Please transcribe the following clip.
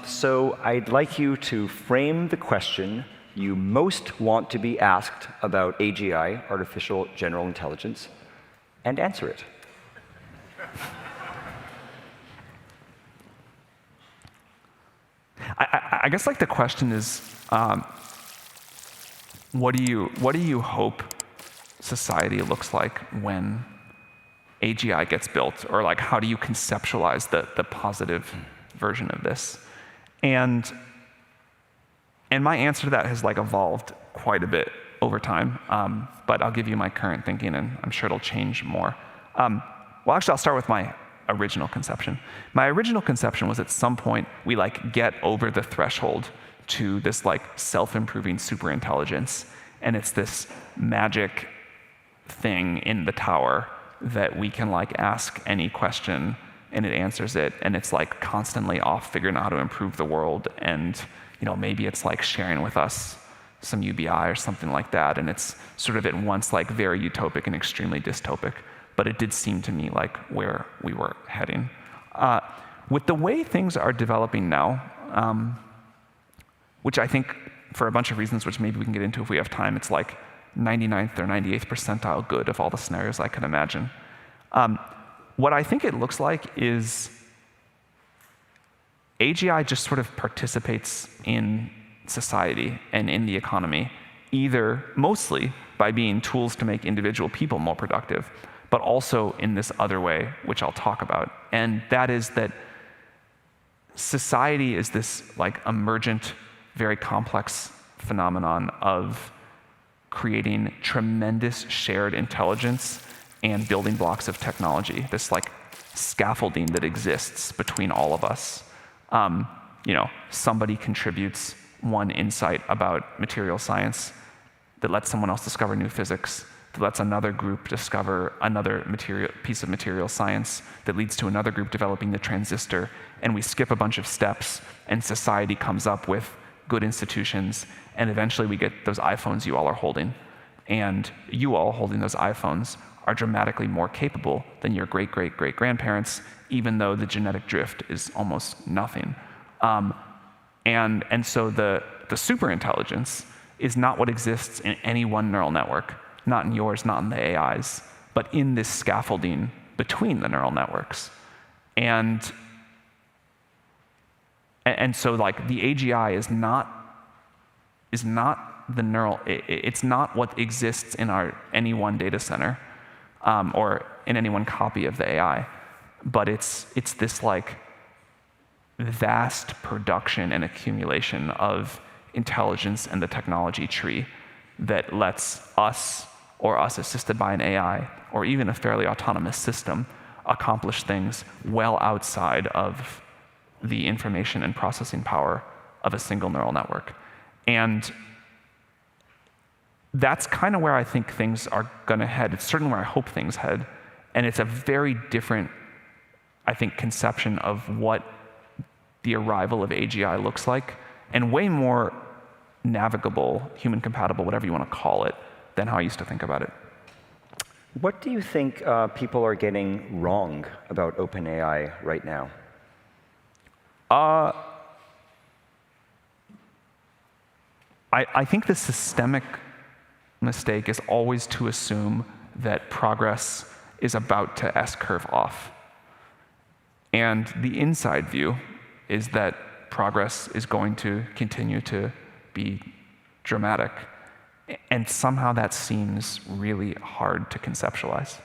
So I'd like you to frame the question you most want to be asked about AGI, artificial general intelligence, and answer it. I guess like the question is, what do you hope society looks like when AGI gets built, or like how do you conceptualize the positive version of this? And my answer to that has like evolved quite a bit over time, but I'll give you my current thinking, and I'm sure it'll change more. Well, actually, I'll start with my original conception. My original conception was at some point we like get over the threshold to this like self-improving superintelligence, and it's this magic thing in the tower that we can like ask any question and it answers it, and it's like constantly off figuring out how to improve the world, and maybe it's like sharing with us some UBI or something like that, and it's sort of at once like very utopic and extremely dystopic, but it did seem to me like where we were heading. With the way things are developing now, which I think for a bunch of reasons, which maybe we can get into if we have time, it's like 99th or 98th percentile good of all the scenarios I could imagine. What I think it looks like is AGI just sort of participates in society and in the economy, either mostly by being tools to make individual people more productive, but also in this other way, which I'll talk about. And that is that society is this like emergent, very complex phenomenon of creating tremendous shared intelligence and building blocks of technology, this like scaffolding that exists between all of us. Somebody contributes one insight about material science that lets someone else discover new physics, that lets another group discover another piece of material science that leads to another group developing the transistor, and we skip a bunch of steps, and society comes up with good institutions, and eventually we get those iPhones you all are holding. And you all holding those iPhones are dramatically more capable than your great-great-great-grandparents, even though the genetic drift is almost nothing. And so the superintelligence is not what exists in any one neural network, not in yours, not in the AI's, but in this scaffolding between the neural networks. And so like the AGI is not the neural, it's not what exists in any one data center or in any one copy of the AI, but it's this like vast production and accumulation of intelligence and the technology tree that lets us, or us assisted by an AI, or even a fairly autonomous system, accomplish things well outside of the information and processing power of a single neural network. And that's kind of where I think things are going to head. It's certainly where I hope things head. And it's a very different, I think, conception of what the arrival of AGI looks like, and way more navigable, human compatible, whatever you want to call it, than how I used to think about it. What do you think people are getting wrong about OpenAI right now? I think the systemic mistake is always to assume that progress is about to S-curve off. And the inside view is that progress is going to continue to be dramatic. And somehow that seems really hard to conceptualize.